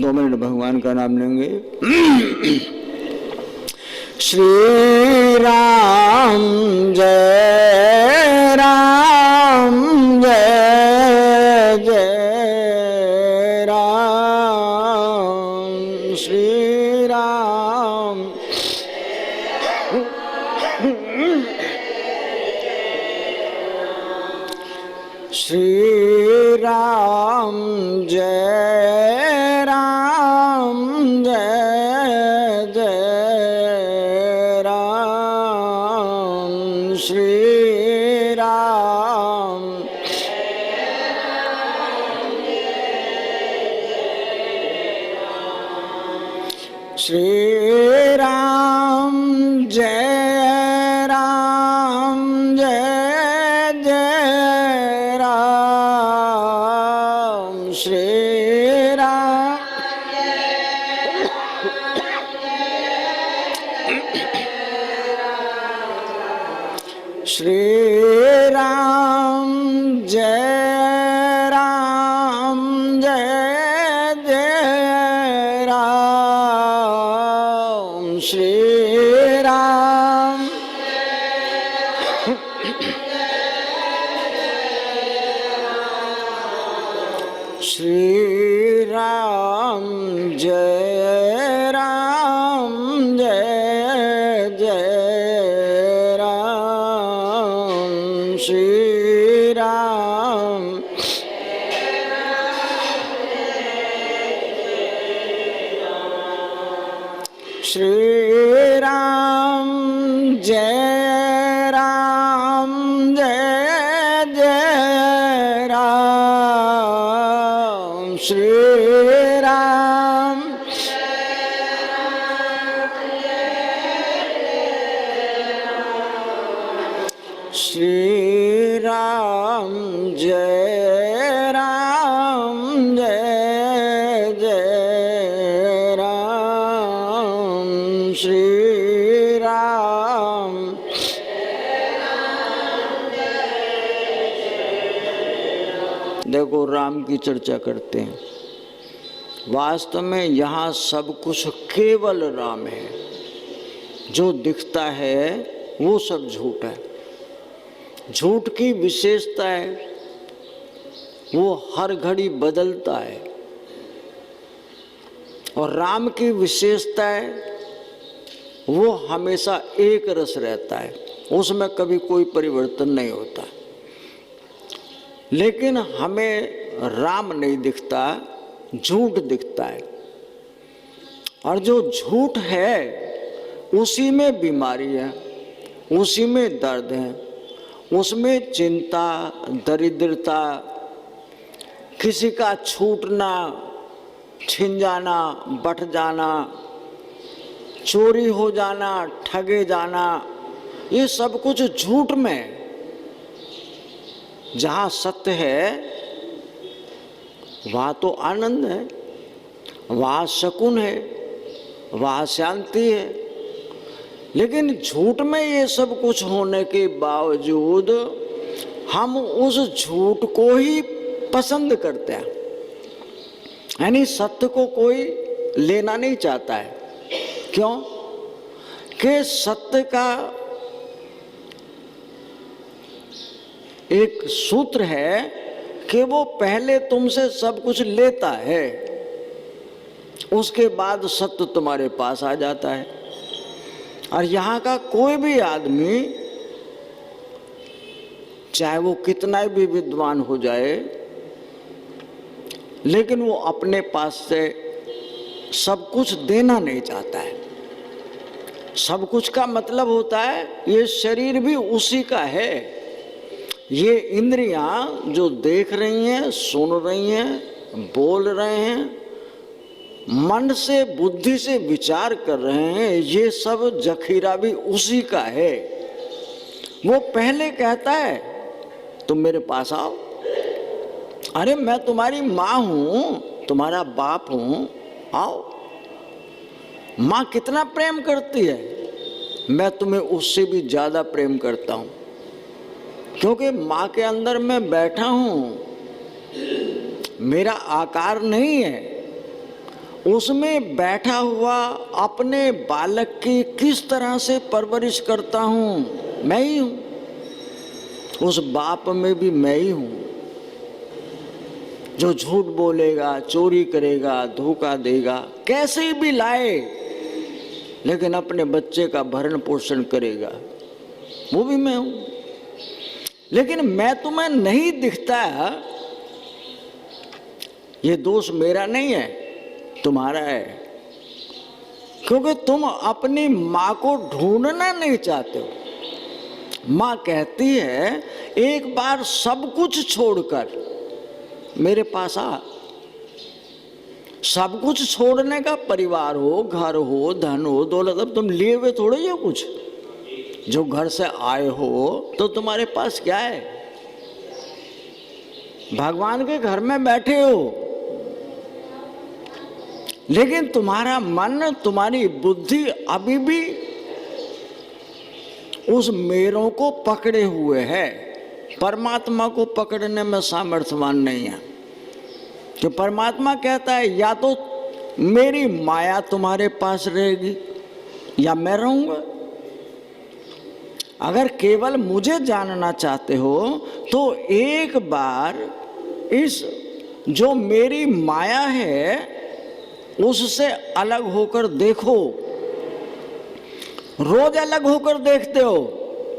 2 minute भगवान का नाम लेंगे। श्री राम जय राम जय जय राम। श्री राम श्री राम जय राम जय जय राम। श्री राम श्री राम जय राम जय जय राम। श्री राम श्री राम जय राम जय जय राम। श्री राम श्री राम जय राम जय जय राम। श्री राम श्री राम जय राम जय जय राम। श्री राम श्री राम जय राम जय जय राम। श्री राम देखो राम की चर्चा करते हैं, वास्तव में यहाँ सब कुछ केवल राम है। जो दिखता है वो सब झूठ है। झूठ की विशेषता है वो हर घड़ी बदलता है, और राम की विशेषता है वो हमेशा एक रस रहता है, उसमें कभी कोई परिवर्तन नहीं होता। लेकिन हमें राम नहीं दिखता, झूठ दिखता है। और जो झूठ है उसी में बीमारी है, उसी में दर्द है, उसमें चिंता, दरिद्रता, किसी का छूटना, छिन जाना, बट जाना, चोरी हो जाना, ठगे जाना, ये सब कुछ झूठ में। जहाँ सत्य है वहाँ तो आनंद है, वहाँ सुकून है, वहाँ शांति है। लेकिन झूठ में ये सब कुछ होने के बावजूद हम उस झूठ को ही पसंद करते हैं, यानी सत्य को कोई लेना नहीं चाहता है। क्यों? कि सत्य का एक सूत्र है कि वो पहले तुमसे सब कुछ लेता है, उसके बाद सत्य तुम्हारे पास आ जाता है। और यहाँ का कोई भी आदमी चाहे वो कितना भी विद्वान हो जाए, लेकिन वो अपने पास से सब कुछ देना नहीं चाहता है। सब कुछ का मतलब होता है ये शरीर भी उसी का है, ये इंद्रियां जो देख रही हैं, सुन रही हैं, बोल रहे हैं, मन से बुद्धि से विचार कर रहे हैं, ये सब जखीरा भी उसी का है। वो पहले कहता है तुम मेरे पास आओ, अरे मैं तुम्हारी माँ हूँ, तुम्हारा बाप हूँ, आओ। माँ कितना प्रेम करती है, मैं तुम्हें उससे भी ज़्यादा प्रेम करता हूँ, क्योंकि माँ के अंदर मैं बैठा हूँ, मेरा आकार नहीं है, उसमें बैठा हुआ अपने बालक की किस तरह से परवरिश करता हूँ, मैं ही हूँ। उस बाप में भी मैं ही हूँ। जो झूठ बोलेगा, चोरी करेगा, धोखा देगा, कैसे भी लाए, लेकिन अपने बच्चे का भरण पोषण करेगा, वो भी मैं हूँ। लेकिन मैं तुम्हें नहीं दिखता, ये दोष मेरा नहीं है, तुम्हारा है, क्योंकि तुम अपनी माँ को ढूंढना नहीं चाहते हो। माँ कहती है एक बार सब कुछ छोड़कर मेरे पास आ। सब कुछ छोड़ने का, परिवार हो, घर हो, धन हो, दौलत, अब तुम लिए हुए थोड़े ही हो कुछ। जो घर से आए हो तो तुम्हारे पास क्या है? भगवान के घर में बैठे हो, लेकिन तुम्हारा मन, तुम्हारी बुद्धि अभी भी उस मेरों को पकड़े हुए है। परमात्मा को पकड़ने में सामर्थ्यवान नहीं है। तो परमात्मा कहता है या तो मेरी माया तुम्हारे पास रहेगी या मैं रहूंगा। अगर केवल मुझे जानना चाहते हो तो एक बार इस जो मेरी माया है उससे अलग होकर देखो। रोज अलग होकर देखते हो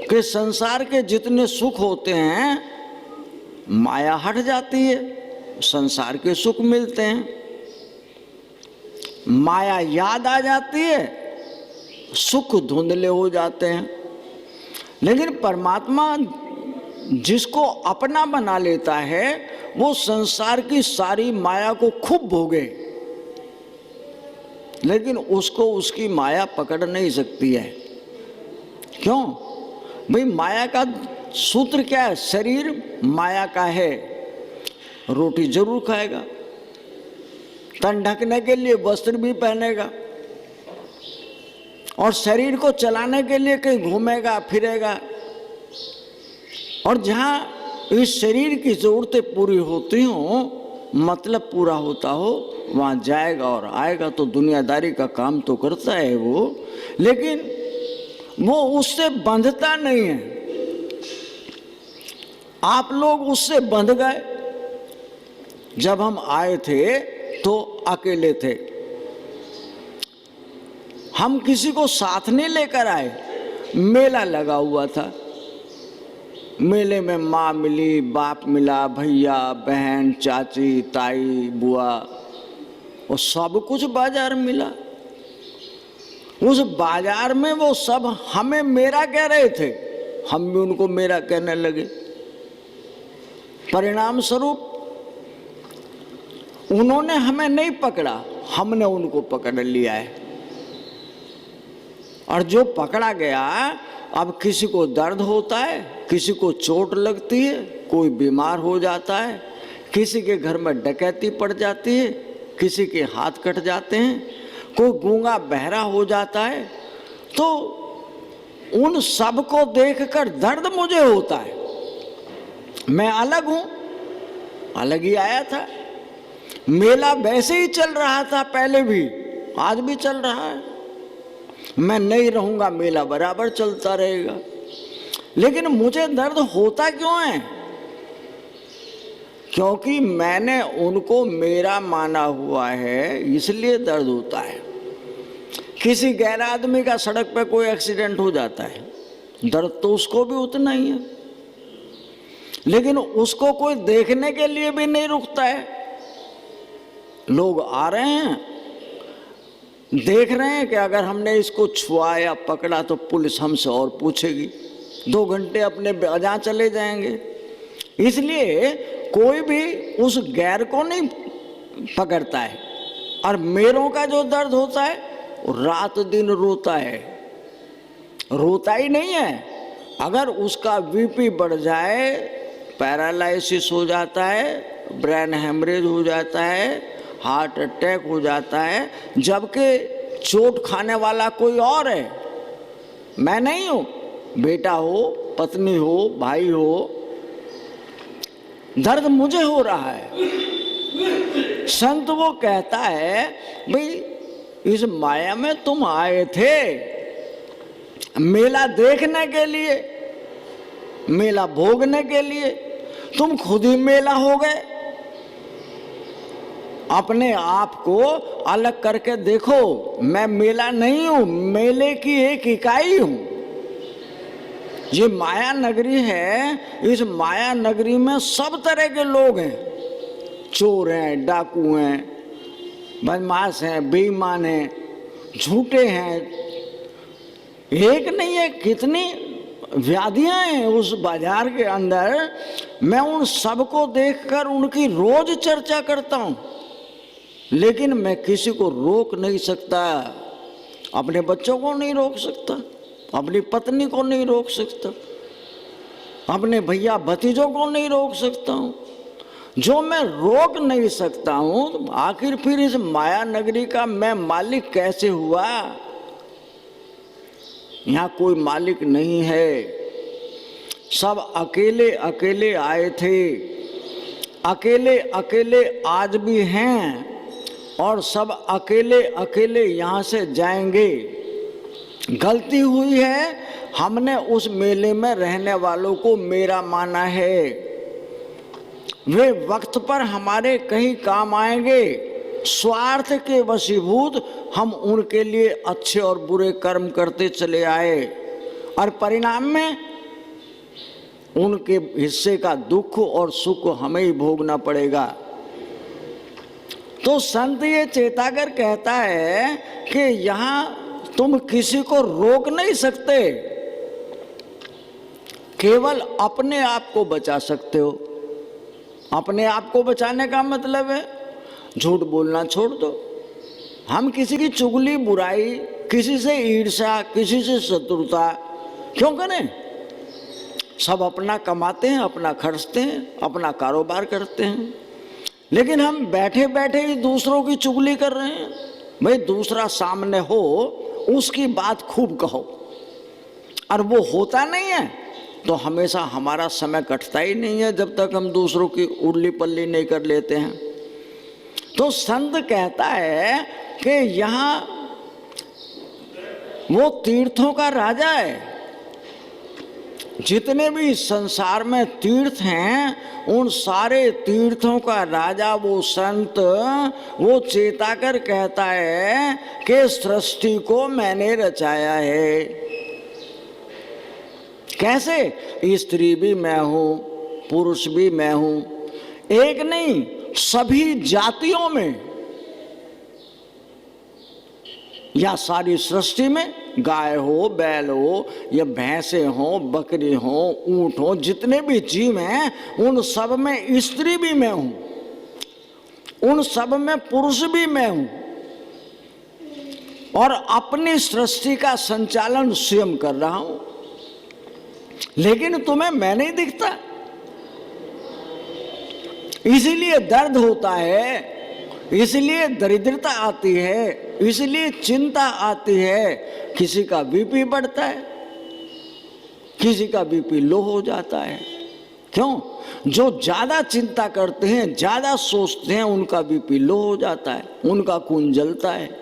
कि संसार के जितने सुख होते हैं माया हट जाती है, संसार के सुख मिलते हैं। माया याद आ जाती है, सुख धुंधले हो जाते हैं। लेकिन परमात्मा जिसको अपना बना लेता है वो संसार की सारी माया को खूब भोगे, लेकिन उसको उसकी माया पकड़ नहीं सकती है। क्यों भाई? माया का सूत्र क्या है? शरीर माया का है, रोटी जरूर खाएगा, तन ढकने के लिए वस्त्र भी पहनेगा, और शरीर को चलाने के लिए कहीं घूमेगा फिरेगा। और जहाँ इस शरीर की जरूरतें पूरी होती हों, मतलब पूरा होता हो, वहाँ जाएगा और आएगा। तो दुनियादारी का काम तो करता है वो, लेकिन वो उससे बंधता नहीं है। आप लोग उससे बंध गए। जब हम आए थे तो अकेले थे, हम किसी को साथ नहीं लेकर आए। मेला लगा हुआ था, मेले में माँ मिली, बाप मिला, भैया, बहन, चाची, ताई, बुआ, वो सब कुछ बाजार मिला। उस बाजार में वो सब हमें मेरा कह रहे थे, हम भी उनको मेरा कहने लगे। परिणाम स्वरूप उन्होंने हमें नहीं पकड़ा, हमने उनको पकड़ लिया है। और जो पकड़ा गया, अब किसी को दर्द होता है, किसी को चोट लगती है, कोई बीमार हो जाता है, किसी के घर में डकैती पड़ जाती है, किसी के हाथ कट जाते हैं, कोई गूंगा बहरा हो जाता है, तो उन सब को देखकर दर्द मुझे होता है। मैं अलग हूं, अलग ही आया था। मेला वैसे ही चल रहा था पहले भी, आज भी चल रहा है। मैं नहीं रहूंगा, मेला बराबर चलता रहेगा। लेकिन मुझे दर्द होता क्यों है? क्योंकि मैंने उनको मेरा माना हुआ है, इसलिए दर्द होता है। किसी गैर आदमी का सड़क पे कोई एक्सीडेंट हो जाता है, दर्द तो उसको भी उतना ही है, लेकिन उसको कोई देखने के लिए भी नहीं रुकता है। लोग आ रहे हैं, देख रहे हैं कि अगर हमने इसको छुआ या पकड़ा तो पुलिस हमसे और पूछेगी, 2 घंटे अपने बजा चले जाएंगे। इसलिए कोई भी उस गैर को नहीं पकड़ता है। और मेरों का जो दर्द होता है वो रात दिन रोता है, रोता ही नहीं है। अगर उसका बीपी बढ़ जाए, पैरालाइसिस हो जाता है, ब्रेन हेमरेज हो जाता है, हार्ट अटैक हो जाता है, जबकि चोट खाने वाला कोई और है, मैं नहीं हूँ। बेटा हो, पत्नी हो, भाई हो, दर्द मुझे हो रहा है। संत वो कहता है भाई इस माया में तुम आए थे मेला देखने के लिए, मेला भोगने के लिए, तुम खुद ही मेला हो गए। अपने आप को अलग करके देखो, मैं मेला नहीं हूं, मेले की एक इकाई हूं। ये माया नगरी है, इस माया नगरी में सब तरह के लोग हैं, चोर हैं, डाकू हैं, बदमाश हैं, बेईमान हैं, झूठे हैं, एक नहीं है कितनी व्याधियां हैं उस बाजार के अंदर। मैं उन सबको देखकर उनकी रोज चर्चा करता हूं, लेकिन मैं किसी को रोक नहीं सकता। अपने बच्चों को नहीं रोक सकता, अपनी पत्नी को नहीं रोक सकता, अपने भैया भतीजों को नहीं रोक सकता हूं। जो मैं रोक नहीं सकता हूं, तो आखिर फिर इस माया नगरी का मैं मालिक कैसे हुआ? यहाँ कोई मालिक नहीं है, सब अकेले अकेले आए थे, अकेले अकेले आज भी हैं और सब अकेले अकेले यहाँ से जाएंगे। गलती हुई है, हमने उस मेले में रहने वालों को मेरा माना है। वे वक्त पर हमारे कहीं काम आएंगे, स्वार्थ के वशीभूत हम उनके लिए अच्छे और बुरे कर्म करते चले आए और परिणाम में उनके हिस्से का दुख और सुख हमें ही भोगना पड़ेगा। तो संत ये चेताकर कहता है कि यहां तुम किसी को रोक नहीं सकते, केवल अपने आप को बचा सकते हो। अपने आप को बचाने का मतलब है झूठ बोलना छोड़ दो। हम किसी की चुगली, बुराई, किसी से ईर्ष्या, किसी से शत्रुता क्यों करें? सब अपना कमाते हैं, अपना खर्चते हैं, अपना कारोबार करते हैं, लेकिन हम बैठे बैठे ही दूसरों की चुगली कर रहे हैं। भाई दूसरा सामने हो, उसकी बात खूब कहो, और वो होता नहीं है तो हमेशा हमारा समय कटता ही नहीं है जब तक हम दूसरों की उर्ली पल्ली नहीं कर लेते हैं। तो संत कहता है कि यहाँ वो तीर्थों का राजा है। जितने भी संसार में तीर्थ हैं, उन सारे तीर्थों का राजा वो संत, वो चेताकर कहता है कि सृष्टि को मैंने रचाया है। कैसे? स्त्री भी मैं हूं, पुरुष भी मैं हूं, एक नहीं सभी जातियों में, या सारी सृष्टि में, गाय हो, बैल हो, या भैंसे हो, बकरी हो, ऊंट हो, जितने भी जीव हैं उन सब में स्त्री भी मैं हूं, उन सब में पुरुष भी मैं हूं, और अपनी सृष्टि का संचालन स्वयं कर रहा हूं। लेकिन तुम्हें मैं नहीं दिखता, इसीलिए दर्द होता है, इसलिए दरिद्रता आती है, इसलिए चिंता आती है। किसी का बीपी बढ़ता है, किसी का बीपी लो हो जाता है। क्यों? जो ज्यादा चिंता करते हैं, ज्यादा सोचते हैं, उनका बीपी लो हो जाता है, उनका खून जलता है।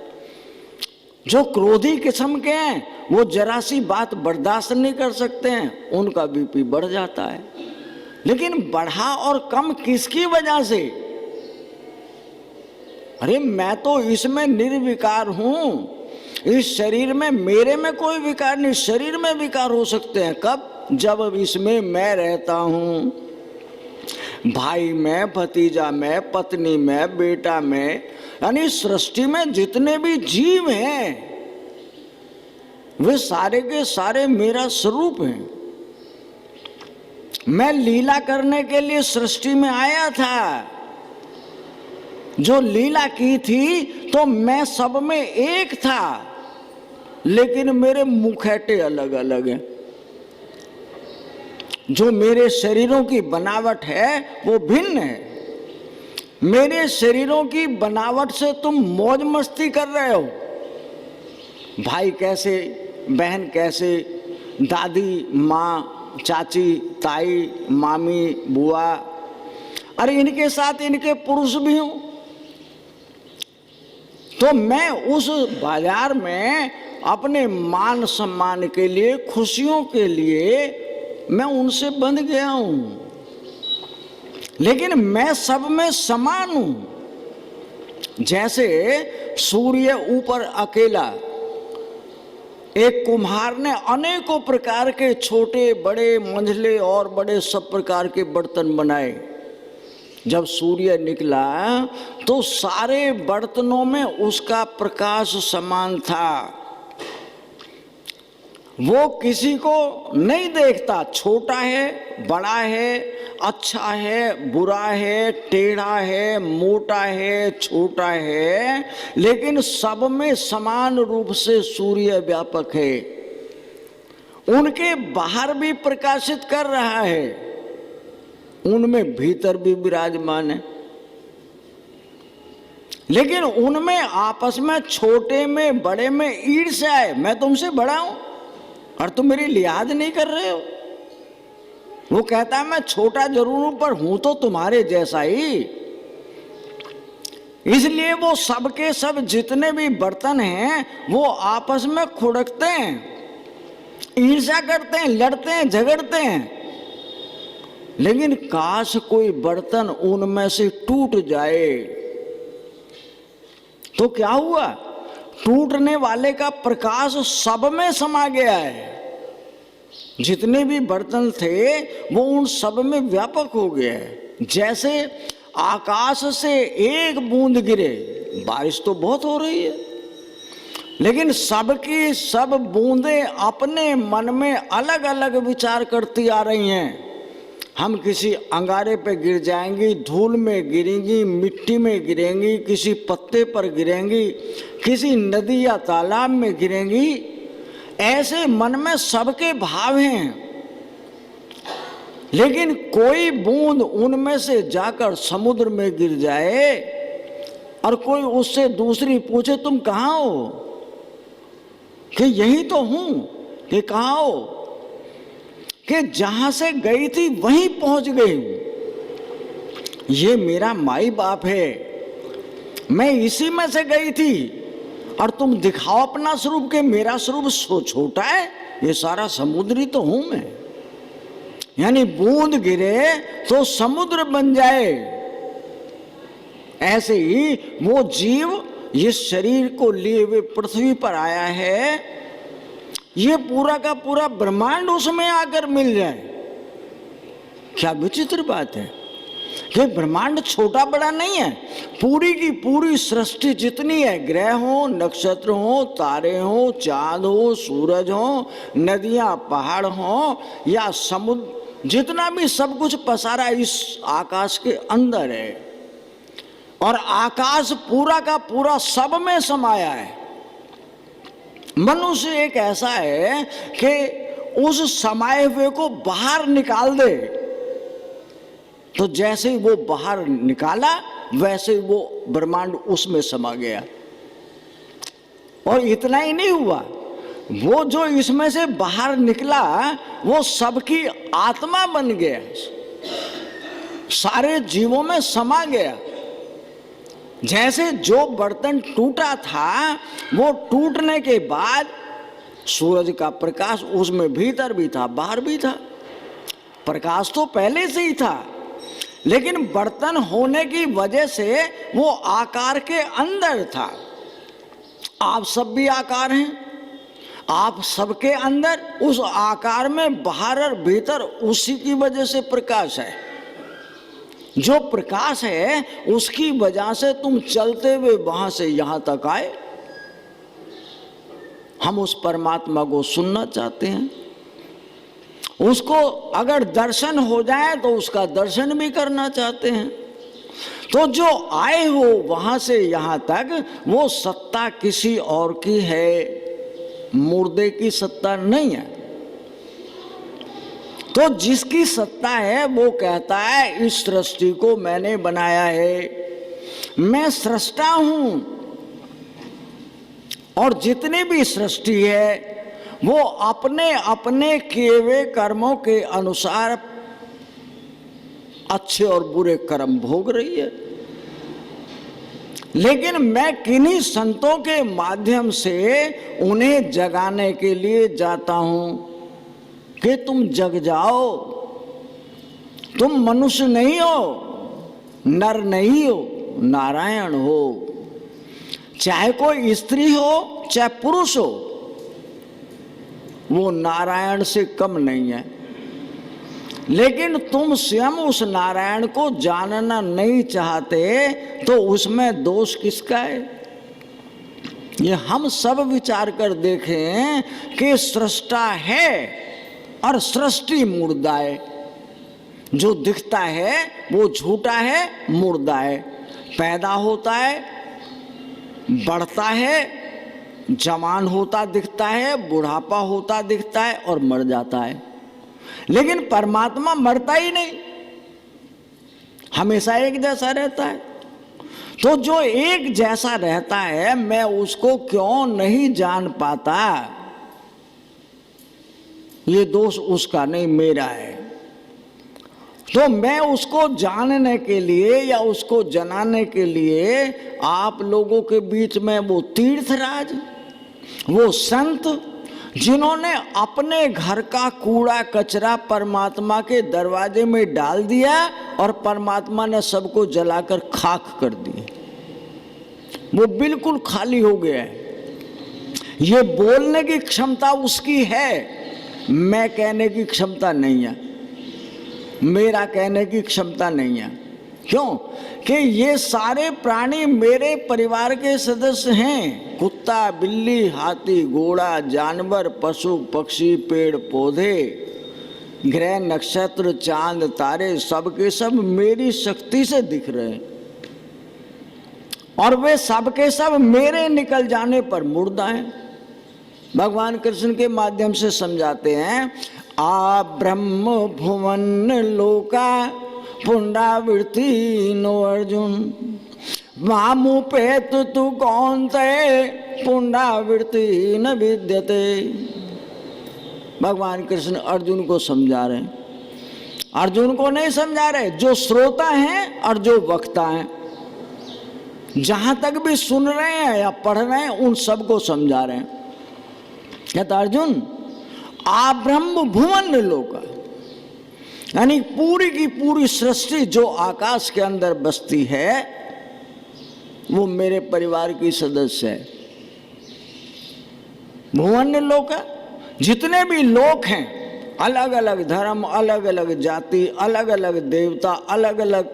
जो क्रोधी किस्म के हैं, वो जरा सी बात बर्दाश्त नहीं कर सकते हैं, उनका बीपी बढ़ जाता है। लेकिन बढ़ा और कम किसकी वजह से? अरे मैं तो इसमें निर्विकार हूं, इस शरीर में मेरे में कोई विकार नहीं। शरीर में विकार हो सकते हैं कब? जब इसमें मैं रहता हूं, भाई में, भतीजा में, पत्नी में, बेटा में, यानी सृष्टि में जितने भी जीव हैं वे सारे के सारे मेरा स्वरूप हैं। मैं लीला करने के लिए सृष्टि में आया था, जो लीला की थी तो मैं सब में एक था, लेकिन मेरे मुखैटे अलग अलग हैं। जो मेरे शरीरों की बनावट है वो भिन्न है। मेरे शरीरों की बनावट से तुम मौज मस्ती कर रहे हो। भाई कैसे, बहन कैसे, दादी, माँ, चाची, ताई, मामी, बुआ, अरे इनके साथ इनके पुरुष भी हूं, तो मैं उस बाजार में अपने मान सम्मान के लिए, खुशियों के लिए मैं उनसे बंध गया हूं, लेकिन मैं सब में समान हूं। जैसे सूर्य ऊपर अकेला, एक कुम्हार ने अनेकों प्रकार के छोटे बड़े मंझले और बड़े सब प्रकार के बर्तन बनाए। जब सूर्य निकला तो सारे बर्तनों में उसका प्रकाश समान था। वो किसी को नहीं देखता, छोटा है, बड़ा है, अच्छा है, बुरा है, टेढ़ा है, मोटा है, छोटा है, लेकिन सब में समान रूप से सूर्य व्यापक है। उनके बाहर भी प्रकाशित कर रहा है, उनमें भीतर भी विराजमान है, लेकिन उनमें आपस में, छोटे में बड़े में ईर्ष्या है। मैं तुमसे बड़ा हूं और तुम मेरी लिहाज नहीं कर रहे हो। वो कहता है मैं छोटा जरूर हूं पर हूं तो तुम्हारे जैसा ही। इसलिए वो सबके सब जितने भी बर्तन हैं वो आपस में खुड़कते हैं, ईर्ष्या करते हैं, लड़ते हैं, झगड़ते हैं। लेकिन काश कोई बर्तन उनमें से टूट जाए तो क्या हुआ? टूटने वाले का प्रकाश सब में समा गया है। जितने भी बर्तन थे वो उन सब में व्यापक हो गया है। जैसे आकाश से एक बूंद गिरे, बारिश तो बहुत हो रही है, लेकिन सबकी सब बूंदें अपने मन में अलग अलग विचार करती आ रही हैं। हम किसी अंगारे पे गिर जाएंगी, धूल में गिरेंगी, मिट्टी में गिरेंगी, किसी पत्ते पर गिरेंगी, किसी नदी या तालाब में गिरेंगी। ऐसे मन में सबके भाव हैं, लेकिन कोई बूंद उनमें से जाकर समुद्र में गिर जाए और कोई उससे दूसरी पूछे तुम कहाँ हो, कि यही तो हूं, कि कहाँ हो, कि जहां से गई थी वहीं पहुंच गई हूं। ये मेरा माई बाप है, मैं इसी में से गई थी और तुम दिखाओ अपना स्वरूप के मेरा स्वरूप छोटा है, ये सारा समुद्री तो हूं मैं। यानी बूंद गिरे तो समुद्र बन जाए। ऐसे ही वो जीव इस शरीर को लिए हुए पृथ्वी पर आया है, ये पूरा का पूरा ब्रह्मांड उसमें आकर मिल जाए। क्या विचित्र बात है कि ब्रह्मांड छोटा बड़ा नहीं है। पूरी की पूरी सृष्टि जितनी है, ग्रह हो, नक्षत्र हो, तारे हो, चांद हो, सूरज हो, नदियां, पहाड़ हो या समुद्र, जितना भी सब कुछ पसारा इस आकाश के अंदर है। और आकाश पूरा का पूरा सब में समाया है। मनुष्य एक ऐसा है कि उस समाये हुए को बाहर निकाल दे तो जैसे ही वो बाहर निकाला वैसे ही वो ब्रह्मांड उसमें समा गया। और इतना ही नहीं हुआ, वो जो इसमें से बाहर निकला वो सबकी आत्मा बन गया, सारे जीवों में समा गया। जैसे जो बर्तन टूटा था वो टूटने के बाद सूरज का प्रकाश उसमें भीतर भी था, बाहर भी था। प्रकाश तो पहले से ही था, लेकिन बर्तन होने की वजह से वो आकार के अंदर था। आप सब भी आकार हैं, आप सबके अंदर उस आकार में बाहर और भीतर उसी की वजह से प्रकाश है। जो प्रकाश है उसकी वजह से तुम चलते हुए वहां से यहां तक आए। हम उस परमात्मा को सुनना चाहते हैं, उसको अगर दर्शन हो जाए तो उसका दर्शन भी करना चाहते हैं। तो जो आए हो वहां से यहां तक वो सत्ता किसी और की है, मुर्दे की सत्ता नहीं है। तो जिसकी सत्ता है वो कहता है इस सृष्टि को मैंने बनाया है, मैं सृष्टा हूं। और जितनी भी सृष्टि है वो अपने अपने किए हुए कर्मों के अनुसार अच्छे और बुरे कर्म भोग रही है। लेकिन मैं किन्हीं संतों के माध्यम से उन्हें जगाने के लिए जाता हूं कि तुम जग जाओ, तुम मनुष्य नहीं हो, नर नहीं हो, नारायण हो। चाहे कोई स्त्री हो चाहे पुरुष हो, वो नारायण से कम नहीं है। लेकिन तुम स्वयं उस नारायण को जानना नहीं चाहते तो उसमें दोष किसका है? ये हम सब विचार कर देखें कि सृष्टा है और सृष्टि मुर्दा है। जो दिखता है वो झूठा है, मुर्दा है। पैदा होता है, बढ़ता है, जवान होता दिखता है, बुढ़ापा होता दिखता है और मर जाता है। लेकिन परमात्मा मरता ही नहीं, हमेशा एक जैसा रहता है। तो जो एक जैसा रहता है मैं उसको क्यों नहीं जान पाता? ये दोष उसका नहीं, मेरा है। तो मैं उसको जानने के लिए या उसको जनाने के लिए आप लोगों के बीच में वो तीर्थराज, वो संत जिन्होंने अपने घर का कूड़ा कचरा परमात्मा के दरवाजे में डाल दिया और परमात्मा ने सबको जलाकर खाक कर दिए, वो बिल्कुल खाली हो गया है। ये बोलने की क्षमता उसकी है, मैं कहने की क्षमता नहीं है, मेरा कहने की क्षमता नहीं है। क्यों? कि ये सारे प्राणी मेरे परिवार के सदस्य हैं। कुत्ता, बिल्ली, हाथी, घोड़ा, जानवर, पशु, पक्षी, पेड़ पौधे, ग्रह, नक्षत्र, चांद, तारे, सब के सब मेरी शक्ति से दिख रहे हैं और वे सब के सब मेरे निकल जाने पर मुर्दा हैं। भगवान कृष्ण के माध्यम से समझाते हैं, आ ब्रह्म भुवन लोका पुंडावृत्ति नो अर्जुन, मामु पेत तू कौन ते पुंडावृत्ति न विद्यते। भगवान कृष्ण अर्जुन को समझा रहे हैं, अर्जुन को नहीं समझा रहे, जो श्रोता हैं और जो वक्ता हैं, जहां तक भी सुन रहे हैं या पढ़ रहे हैं उन सबको समझा रहे हैं। कहता अर्जुन आ ब्रह्म भुवन लोका, यानी पूरी की पूरी सृष्टि जो आकाश के अंदर बसती है वो मेरे परिवार की सदस्य है। भुवन लोक, जितने भी लोक हैं, अलग अलग धर्म, अलग अलग जाति, अलग अलग देवता, अलग अलग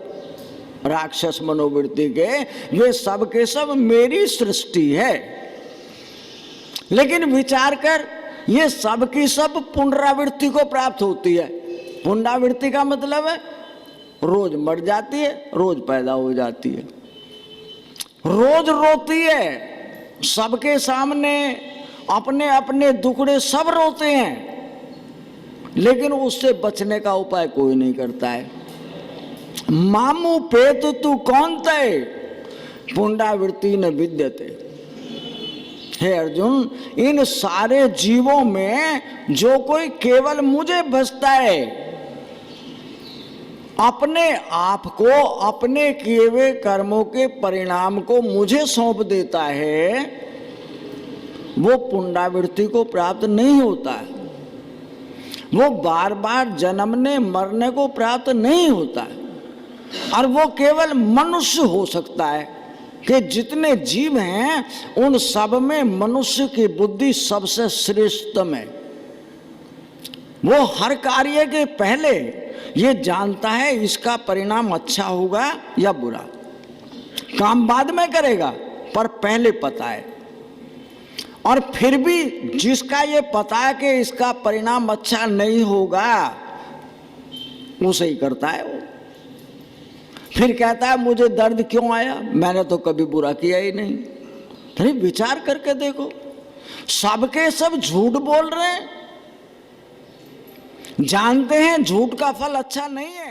राक्षस मनोवृत्ति के, वे सब के सब मेरी सृष्टि है। लेकिन विचार कर, ये सब की सब पुनरावृत्ति को प्राप्त होती है। पुनरावृत्ति का मतलब है रोज मर जाती है, रोज पैदा हो जाती है, रोज रोती है, सबके सामने अपने अपने दुखड़े सब रोते हैं, लेकिन उससे बचने का उपाय कोई नहीं करता है। मामू पेत तू कौन ते पुंडावृत्ति न विद्यते। हे अर्जुन, इन सारे जीवों में जो कोई केवल मुझे भजता है, अपने आप को, अपने किए हुए कर्मों के परिणाम को मुझे सौंप देता है, वो पुंडावृत्ति को प्राप्त नहीं होता है, वो बार बार जन्मने मरने को प्राप्त नहीं होता है। और वो केवल मनुष्य हो सकता है कि जितने जीव हैं उन सब में मनुष्य की बुद्धि सबसे श्रेष्ठतम है। वो हर कार्य के पहले ये जानता है इसका परिणाम अच्छा होगा या बुरा। काम बाद में करेगा पर पहले पता है। और फिर भी जिसका ये पता है कि इसका परिणाम अच्छा नहीं होगा, उसे ही करता है वो। फिर कहता है मुझे दर्द क्यों आया, मैंने तो कभी बुरा किया ही नहीं। अरे विचार करके देखो, सबके सब झूठ बोल रहे हैं, जानते हैं झूठ का फल अच्छा नहीं है।